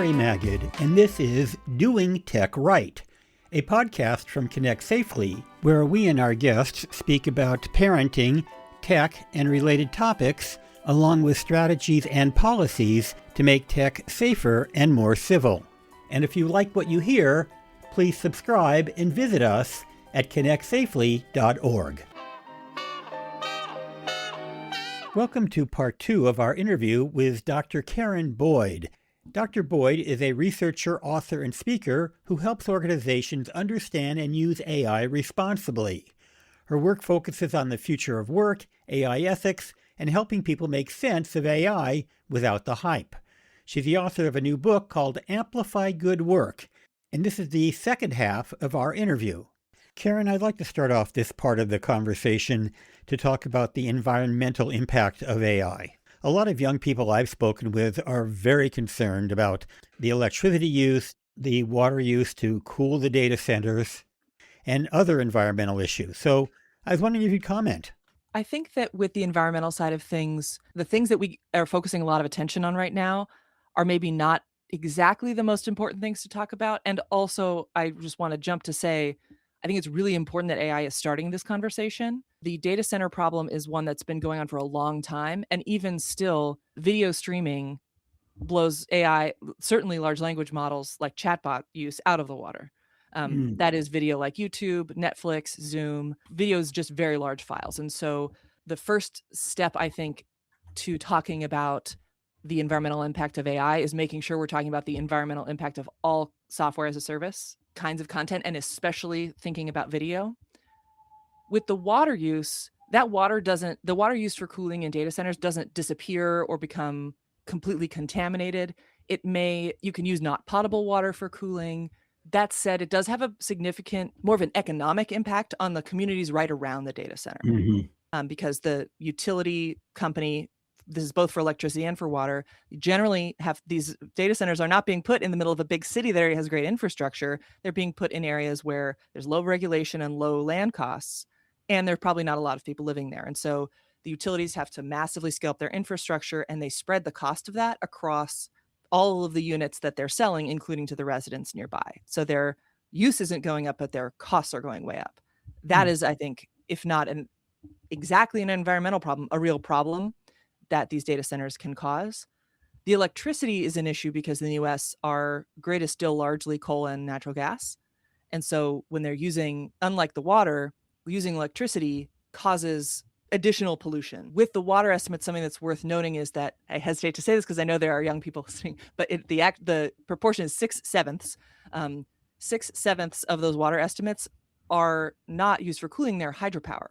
Larry Magid, and this is Doing Tech Right, a podcast from Connect Safely, where we and our guests speak about parenting, tech, and related topics, along with strategies and policies to make tech safer and more civil. And if you like what you hear, please subscribe and visit us at ConnectSafely.org. Welcome to part 2 of our interview with Dr. Karen Boyd. Dr. Boyd is a researcher, author, and speaker who helps organizations understand and use AI responsibly. Her work focuses on the future of work, AI ethics, and helping people make sense of AI without the hype. She's the author of a new book called Amplify Good Work, and this is the second half of our interview. Karen, I'd like to start off this part of the conversation to talk about the environmental impact of AI. A lot of young people I've spoken with are very concerned about the electricity use, the water use to cool the data centers, and other environmental issues. So I was wondering if you'd comment. I think that with the environmental side of things, the things that we are focusing a lot of attention on right now are maybe not exactly the most important things to talk about. And also, I just want to jump to say, I think it's really important that AI is starting this conversation. The data center problem is one that's been going on for a long time. And even still, video streaming blows AI, certainly large language models like chatbot use, out of the water. That is video like YouTube, Netflix, Zoom. Video is just very large files. And so the first step, I think, to talking about the environmental impact of AI is making sure we're talking about the environmental impact of all software as a service kinds of content, and especially thinking about video. With the water use, the water used for cooling in data centers doesn't disappear or become completely contaminated. You can use not potable water for cooling. That said, it does have a significant, more of an economic impact on the communities right around the data center. Because the utility company, this is both for electricity and for water, generally have these data centers are not being put in the middle of a big city that already has great infrastructure. They're being put in areas where there's low regulation and low land costs, and there's probably not a lot of people living there. And so the utilities have to massively scale up their infrastructure, and they spread the cost of that across all of the units that they're selling, including to the residents nearby. So their use isn't going up, but their costs are going way up. That is, I think, if not exactly an environmental problem, a real problem that these data centers can cause. The electricity is an issue because in the US, our grid is still largely coal and natural gas. And so when they're unlike the water, using electricity causes additional pollution. With the water estimates, something that's worth noting is that, I hesitate to say this because I know there are young people listening, but the proportion is 6/7. 6/7 of those water estimates are not used for cooling, they're hydropower.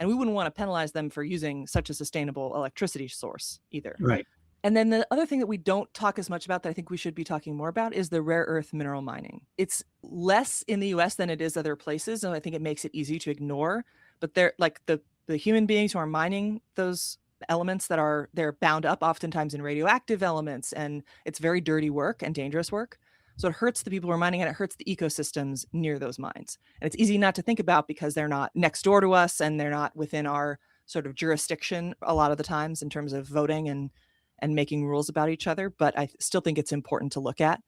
And we wouldn't want to penalize them for using such a sustainable electricity source either. Right. And then the other thing that we don't talk as much about that I think we should be talking more about is the rare earth mineral mining. It's less in the US than it is other places, and I think it makes it easy to ignore. But they're like the human beings who are mining those elements they're bound up oftentimes in radioactive elements, and it's very dirty work and dangerous work. So it hurts the people who are mining, and it hurts the ecosystems near those mines. And it's easy not to think about because they're not next door to us and they're not within our sort of jurisdiction a lot of the times in terms of voting and making rules about each other. But I still think it's important to look at.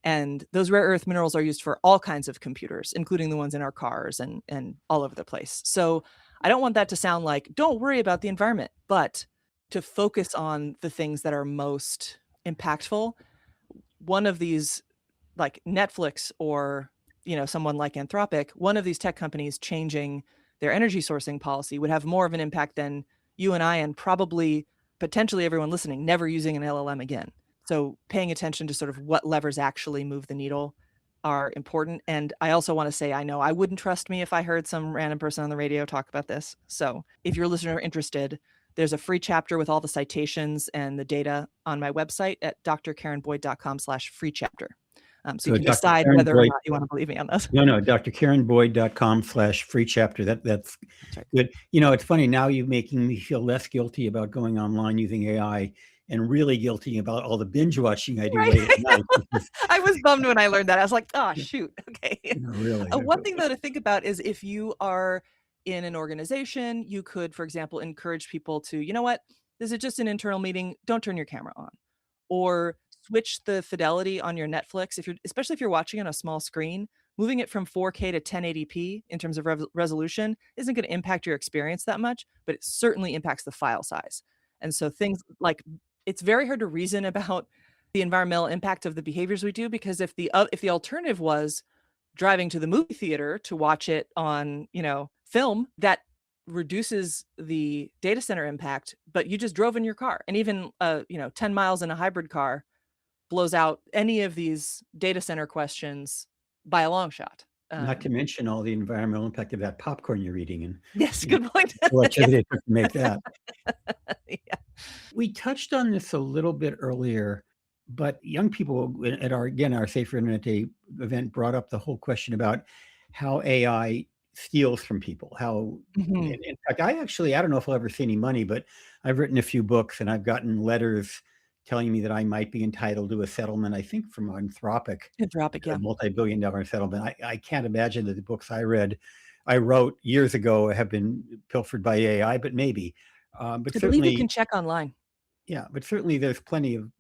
And those rare earth minerals are used for all kinds of computers, including the ones in our cars and all over the place. So I don't want that to sound like, don't worry about the environment, but to focus on the things that are most impactful. One of these, like Netflix or someone like Anthropic, one of these tech companies changing their energy sourcing policy would have more of an impact than you and I, and probably potentially everyone listening, never using an LLM again. So paying attention to sort of what levers actually move the needle are important. And I also want to say, I know I wouldn't trust me if I heard some random person on the radio talk about this. So if your listener are interested, there's a free chapter with all the citations and the data on my website at drkarenboyd.com/free chapter. So you can decide whether or not you want to believe me on this. No, drkarenboyd.com/free chapter. That's right. Good. It's funny. Now you're making me feel less guilty about going online using AI and really guilty about all the binge watching I do late at night. I was bummed when I learned that. I was like, oh, shoot. Okay. Really. One thing, though, to think about is if you are in an organization, you could, for example, encourage people to, you know what, this is just an internal meeting. Don't turn your camera on. Or switch the fidelity on your Netflix, especially if you're watching on a small screen, moving it from 4K to 1080p in terms of resolution isn't gonna impact your experience that much, but it certainly impacts the file size. And so things like it's very hard to reason about the environmental impact of the behaviors we do because if the alternative was driving to the movie theater to watch it on, film, that reduces the data center impact, but you just drove in your car. And even 10 miles in a hybrid car blows out any of these data center questions by a long shot. Not to mention all the environmental impact of that popcorn you're eating and, Yes, you know, good point. Yeah. electricity it took to make that. Yeah. We touched on this a little bit earlier, but young people at our Safer Internet Day event brought up the whole question about how AI steals from people. How, Mhm. in fact, I don't know if I'll ever see any money, but I've written a few books and I've gotten letters telling me that I might be entitled to a settlement, I think from Anthropic, Anthropic, a yeah. multi-billion-dollar settlement. I can't imagine that the books I wrote years ago have been pilfered by AI, but maybe. But I believe you certainly, can check online. yeah, but certainly there's plenty of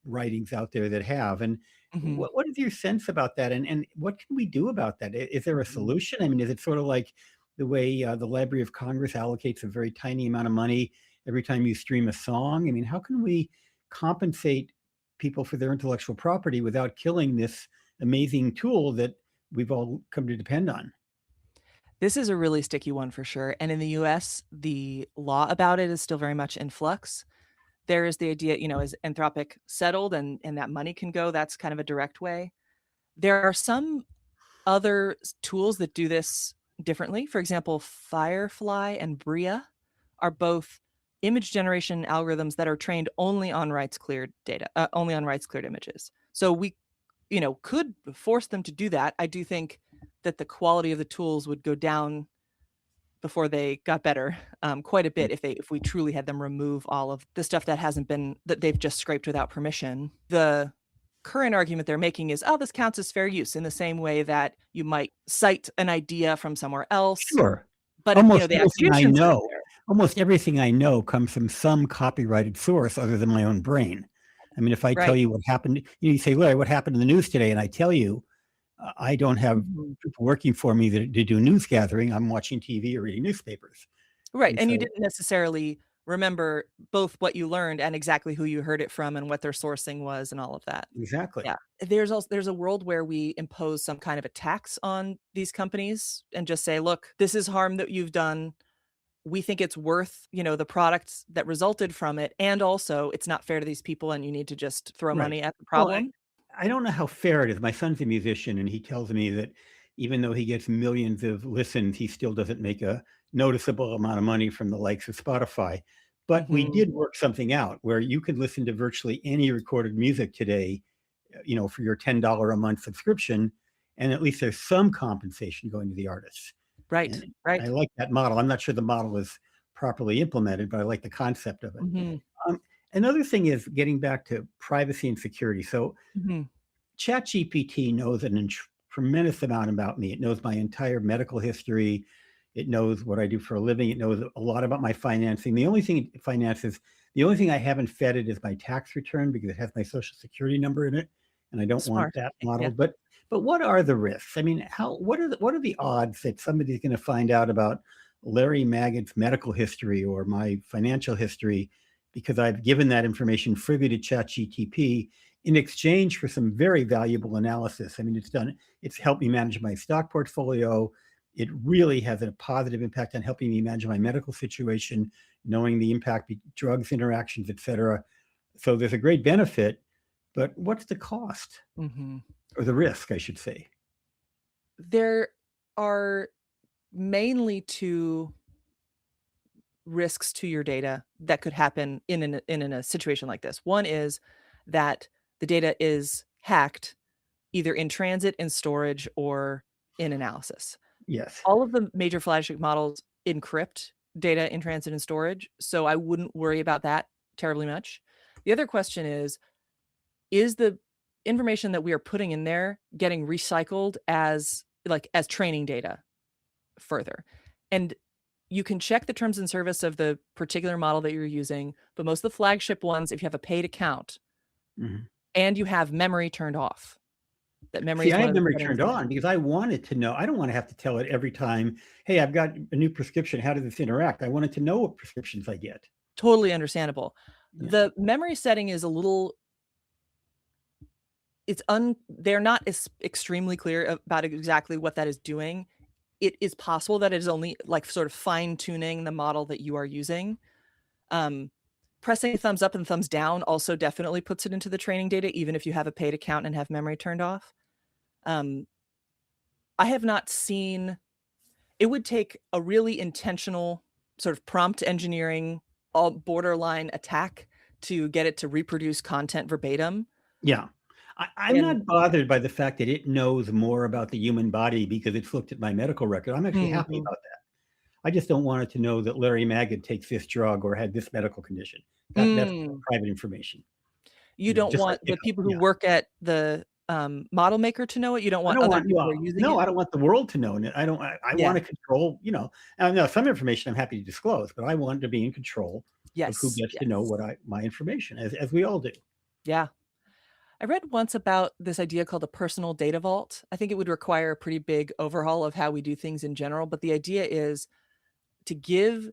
writings out there that have. And Mhm. what is your sense about that? And what can we do about that? Is there a Mhm. solution? I mean, is it sort of like the way the Library of Congress allocates a very tiny amount of money every time you stream a song? I mean, how can we compensate people for their intellectual property without killing this amazing tool that we've all come to depend on? This is a really sticky one for sure, and in the US, the law about it is still very much in flux. There is the idea, is Anthropic settled and that money can go? That's kind of a direct way. There are some other tools that do this differently. For example, Firefly and Bria are both image generation algorithms that are trained only on rights cleared data, only on rights cleared images. So we, could force them to do that. I do think that the quality of the tools would go down before they got better, quite a bit if we truly had them remove all of the stuff that they've just scraped without permission. The current argument they're making is, "Oh, this counts as fair use," in the same way that you might cite an idea from somewhere else, Sure. but, Almost the everything I attribution's not know there. almost everything I know comes from some copyrighted source other than my own brain. I mean, if I tell Right. you what happened, you say, "Larry, what happened in the news today?" And I tell you, I don't have Mhm. people working for me that to do news gathering. I'm watching TV or reading newspapers. Right, And and you so didn't necessarily remember both what you learned and exactly who you heard it from and what their sourcing was and all of that. exactly. Yeah. There's a world where we impose some kind of a tax on these companies and just say, "Look, this is harm that you've done. We think it's worth, the products that resulted from it, and also it's not fair to these people, and you need to just throw Right. money at the Well, problem." I don't know how fair it is. My son's a musician, and he tells me that even though he gets millions of listens, he still doesn't make a noticeable amount of money from the likes of Spotify. But we Mhm. did work something out where you could listen to virtually any recorded music today, for your $10 a month subscription, and at least there's some compensation going to the artists. Right, And I right. like that model. I'm not sure the model is properly implemented, but I like the concept of it. Mhm, Um, Another thing is getting back to privacy and security. So mhm. ChatGPT knows tremendous amount about me. It knows my entire medical history. It knows what I do for a living. It knows a lot about my financing. The only thing I haven't fed it is my tax return because it has my social security number in it, and I don't want Smart. that Yeah. modeled. But what are the risks? I mean, what are the odds that somebody's going to find out about Larry Magid's medical history or my financial history because I've given that information freely to ChatGPT in exchange for some very valuable analysis? I mean, it's helped me manage my stock portfolio. It really has a positive impact on helping me manage my medical situation, knowing the impact, drugs, interactions, et cetera. So there's a great benefit, but what's the cost Mhm. or the risk, I should say? There are mainly 2 risks to your data that could happen in a situation like this. One is that the data is hacked either in transit, in storage, or in analysis. Yes. All of the major flagship models encrypt data in transit and storage, so I wouldn't worry about that terribly much. The other question is the information that we are putting in there getting recycled as training data further? And you can check the terms and service of the particular model that you're using, but most of the flagship ones, if you have a paid account, Mhm. and you have memory turned off. That memory See, is I one have of the memory settings. turned on because I wanted to know. I don't want to have to tell it every time, hey, I've got a new prescription. How does this interact? I wanted to know what prescriptions I get. Totally understandable. Yeah. The memory setting is a little they're not as extremely clear about exactly what that is doing. It is possible that it is only like sort of fine tuning the model that you are using. Um, Pressing thumbs up and thumbs down also definitely puts it into the training data, even if you have a paid account and have memory turned off. Um, I have not seen it would take a really intentional sort of prompt engineering, all borderline attack to get it to reproduce content verbatim. Yeah. I'm And not bothered by the fact that it knows more about the human body because it's looked at my medical record. I'm actually happy Mhm. about that. I just don't want it to know that Larry Magid takes this drug or had this medical condition. That's Mm. private information. You don't Just like, want the people who yeah. work at the, model maker to know it? You don't I want don't other want, people who well, are using no, it? I don't want the world to know. And I want Yeah. to control, now some information I'm happy to disclose, but I want to be in control of who Yes, gets to know yes. my information, as we all do. Yeah. I read once about this idea called a personal data vault. I think it would require a pretty big overhaul of how we do things in general, but the idea is to give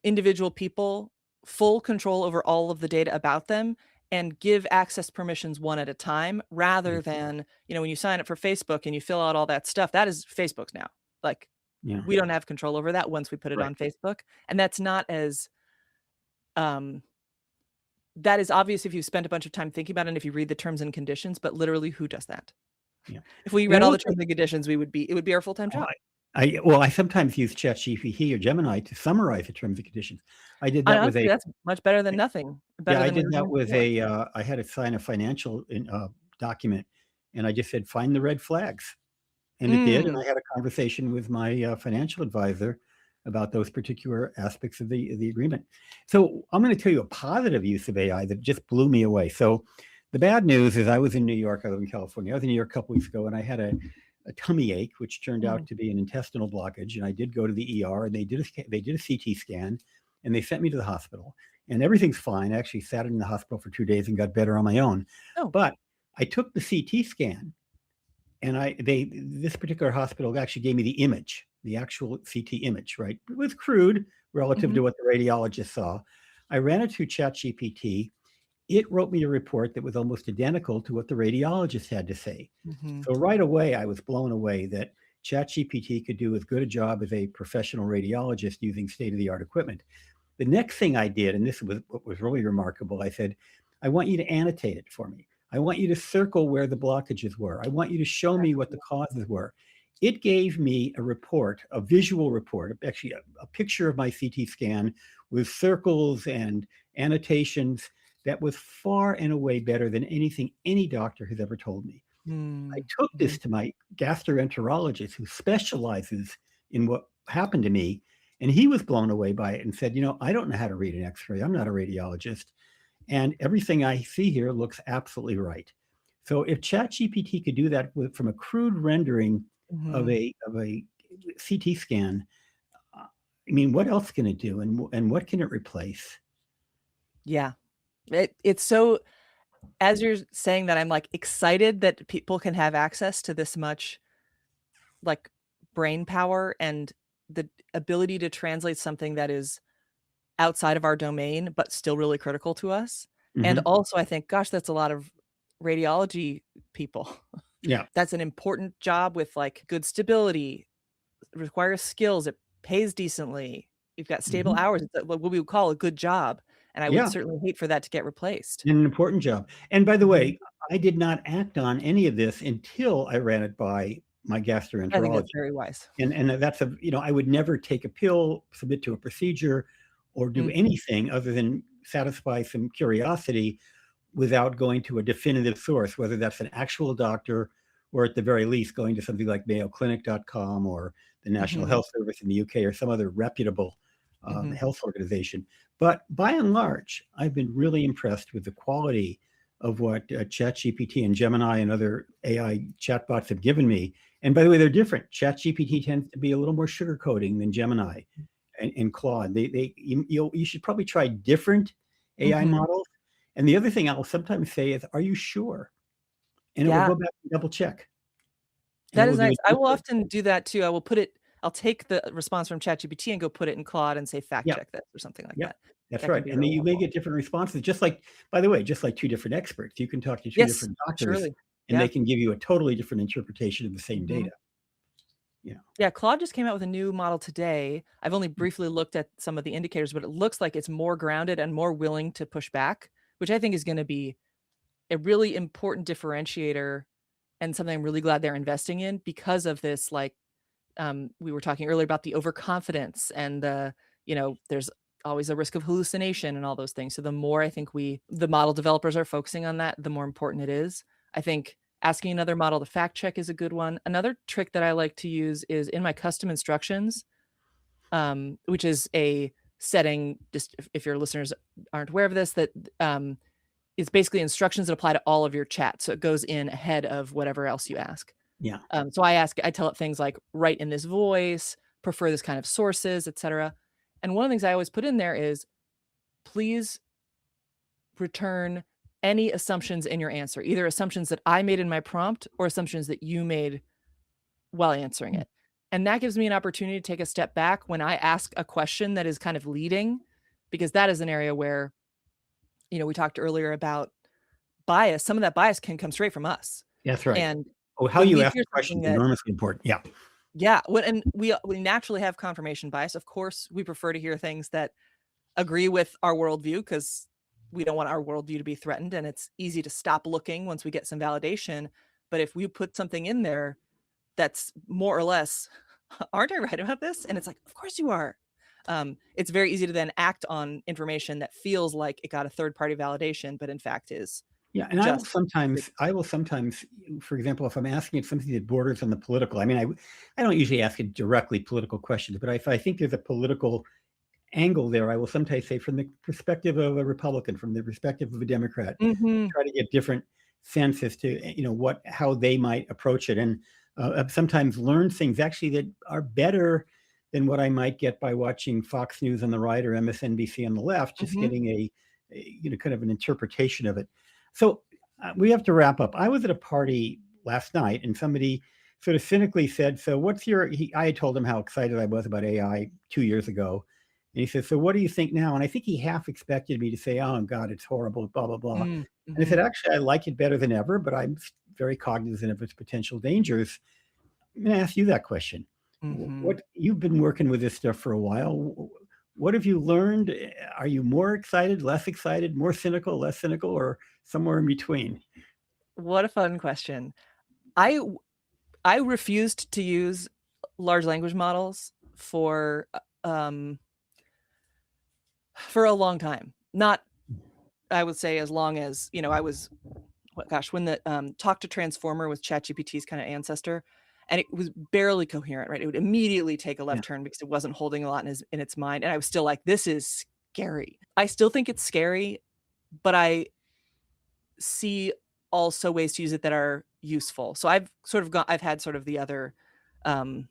individual people full control over all of the data about them and give access permissions one at a time Yeah. rather than, when you sign up for Facebook and you fill out all that stuff, that is Facebook's now. Like, Yeah. we don't have control over that once we put it Right. on Facebook. And that's not as, um, that is obvious if you spent a bunch of time thinking about it and if you read the terms and conditions, but literally who does that? Yeah. If we And I read all will the say, terms and conditions, it would be our full-time oh, job. I sometimes use ChatGPT or Gemini to summarize the terms and conditions. I did that with Honestly, a that's much better than nothing, Yeah, better I than we did were that doing with before. I had to sign a financial document, and I just said, find the red flags. And it did. And Mm, I had a conversation with my financial advisor about those particular aspects of the agreement. So I'm going to tell you a positive use of AI that just blew me away. So the bad news is I was in New York. I live in California. I was in New York a couple weeks ago, and I had a tummy ache, which turned out mm, to be an intestinal blockage. And I did go to the ER, and they did a CT scan, and they sent me to the hospital. And everything's fine. I actually sat in the hospital for 2 days and got better on my own. oh, But I took the CT scan, and this particular hospital actually gave me the image, the actual CT image, right? It was crude relative mhm, to what the radiologist saw. I ran it through ChatGPT. It wrote me a report that was almost identical to what the radiologist had to say. mhm, So right away, I was blown away that ChatGPT could do as good a job as a professional radiologist using state-of-the-art equipment. The next thing I did, and this was what was really remarkable, I said, I want you to annotate it for me. I want you to circle where the blockages were. I want you to show that's me what the cool. causes were. It gave me a report, a visual report, actually a picture of my CT scan with circles and annotations that was far and away better than anything any doctor has ever told me. I Mm, took this mhm, to my gastroenterologist who specializes in what happened to me, and he was blown away by it and said, I don't know how to read an x-ray. I'm not a radiologist. And everything I see here looks absolutely right. So if ChatGPT could do that from a crude rendering of mhm, a CT scan, I mean, what else can it do, and what can it replace? yeah. It's so as you're saying that, I'm, like, excited that people can have access to this much, like, brain power and the ability to translate something that is outside of our domain, but still really critical to us, and Hmm. also I think, gosh, that's a lot of radiology people. Yeah. That's an important job with, like, good stability, requires skills, it pays decently, you've got stable Hmm. hours, it's what we would call a good job, and I would Yeah. certainly hate for that to get replaced. An important job. And by the Mhm. way, I did not act on any of this until I ran it by my I think that's gastroenterologist. very wise. And that's I would never take a pill, submit to a procedure, or do Mhm, anything other than satisfy some curiosity without going to a definitive source, whether that's an actual doctor or at the very least going to something like mayoclinic.com or the National mhm, Health Service in the UK or some other reputable mhm, health organization. But by and large, I've been really impressed with the quality of what ChatGPT and Gemini and other AI chatbots have given me. And by the way, they're different. ChatGPT tends to be a little more sugarcoating than Gemini and Claude. You should probably try different AI mhm. models, And the other thing I'll sometimes say is, "Are you sure?" And it will Yeah, go back and double check, and it that will is do nice. it I will deeper. often do that too. I'll take the response from ChatGPT and go put it in Claude and say, "Fact Yeah, check this," or something like yeah, that. that's That can right. be And then really you may helpful. get different responses, just like, by the way, just like two different experts. You can talk to two Yes, different doctors, surely. and they Yeah. can give you a totally different interpretation of the same Mhm. data. You know? Yeah, Claude just came out with a new model today. I've only briefly looked at some of the indicators, but it looks like it's more grounded and more willing to push back, which I think is gonna be a really important differentiator and something I'm really glad they're investing in because of this, like, we were talking earlier about the overconfidence and there's always a risk of hallucination and all those things. So the more I think the model developers are focusing on that, the more important it is. I think asking another model to fact check is a good one. Another trick that I like to use is in my custom instructions, which is a setting, just if your listeners aren't aware of this, that um, it's basically instructions that apply to all of your chat. So it goes in ahead of whatever else you ask. Yeah, So I tell it things like write in this voice, prefer this kind of sources, etc. And one of the things I always put in there is please return any assumptions in your answer, either assumptions that I made in my prompt or assumptions that you made while answering it. And that gives me an opportunity to take a step back when I ask a question that is kind of leading, because that is an area where, we talked earlier about bias. Some of that bias can come straight from us. that's right. And Oh, how when you we ask hear the question something is that enormously important. Yeah, yeah, and we naturally have confirmation bias. Of course, we prefer to hear things that agree with our worldview because we don't want our worldview to be threatened, and it's easy to stop looking once we get some validation. But if we put something in there that's more or less, "Aren't I right about this?" And it's like, "Of course you are." It's very easy to then act on information that feels like it got a third party validation, but in fact is yeah. And just I will sometimes, for example, if I'm asking it something that borders on the political, I mean, I don't usually ask it directly political questions, but if I think there's a political angle there, I will sometimes say from the perspective of a Republican, from the perspective of a Democrat, Mhm, try to get different sense as to how they might approach it, and I've sometimes learned things actually that are better than what I might get by watching Fox News on the right or MSNBC on the left, just mhm, getting kind of an interpretation of it. So we have to wrap up. I was at a party last night, and somebody sort of cynically said, "So, what's your?" I had told him how excited I was about AI 2 years ago, and he says, "So, what do you think now?" And I think he half expected me to say, "Oh God, it's horrible," blah blah blah. And I said, mhm, "Actually, I like it better than ever, but I'm very cognizant of its potential dangers." I'm going to ask you that question. mhm. What you've been working with this stuff for a while. What have you learned? Are you more excited, less excited, more cynical, less cynical, or somewhere in between? What a fun question. I w I refused to use large language models for a long time. Not, I would say, as long as, I was when the, Talk to Transformer was ChatGPT's kinda ancestor, and it was barely coherent, right? It would immediately take a Yeah, left turn because it wasn't holding a lot in its mind, and I was still like, "This is scary." I still think it's scary, but I see also ways to use it that are useful. So I've had sort of the other, um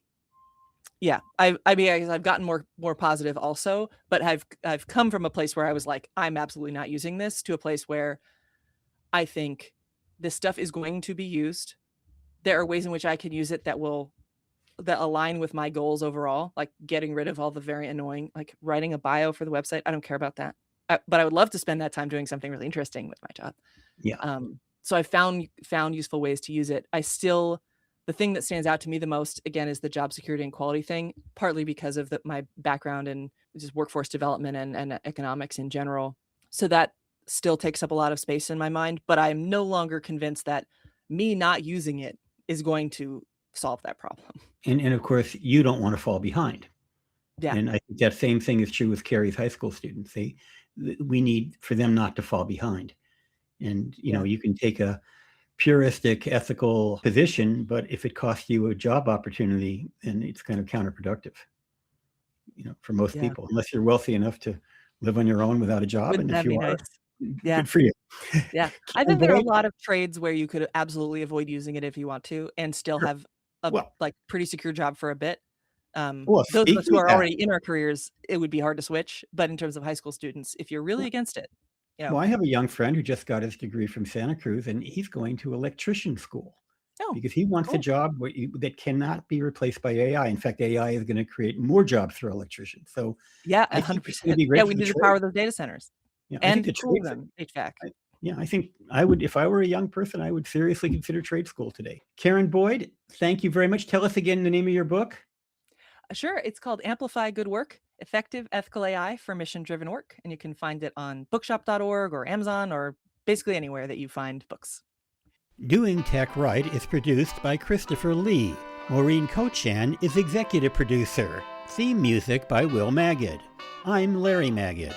yeah, I mean, I guess I've gotten more positive also, but I've come from a place where I was like, "I'm absolutely not using this," to a place where I think this stuff is going to be used. There are ways in which I can use it that align with my goals overall, like getting rid of all the very annoying, like writing a bio for the website. I don't care about that. But I would love to spend that time doing something really interesting with my job. yeah, So I found useful ways to use it. The thing that stands out to me the most, again, is the job security and quality thing, partly because of my background in just workforce development and economics in general. So that still takes up a lot of space in my mind, but I'm no longer convinced that me not using it is going to solve that problem. and of course you don't want to fall behind. Yeah, And I think that same thing is true with Carrie's high school students. We need for them not to fall behind. And yeah, you can take a puristic ethical position, but if it costs you a job opportunity, then it's kind of counterproductive. For most yeah. people, unless you're wealthy enough to live on your own without a job, Wouldn't and if that be you are, nice? Yeah. good for you. Yeah. I Karen think there are a Boyd, lot of trades where you could absolutely avoid using it if you want to and still sure. have a, Well, like, pretty secure job for a bit. Those of us speaking who of are that, already in our careers, it would be hard to switch, but in terms of high school students, if you're really against it. Well, I have a young friend who just got his degree from Santa Cruz, and he's going to electrician school Oh, because he wants a cool. job that cannot be replaced by AI. In fact, AI is going to create more jobs for electricians. So Yeah, I think it's going to 100%. be Yeah, great we for the need to power trades. those data centers Yeah, I think and the cool trades. them, HVAC. Yeah, I think I would, if I were a young person, I would seriously consider trade school today. Karen Boyd, thank you very much. Tell us again the name of your book. Sure, it's called Amplify Good Work: Effective Ethical AI for Mission-Driven Work, and you can find it on bookshop.org or Amazon or basically anywhere that you find books. Doing Tech Right is produced by Christopher Lee. Maureen Cochan is executive producer. Theme music by Will Magid. I'm Larry Magid.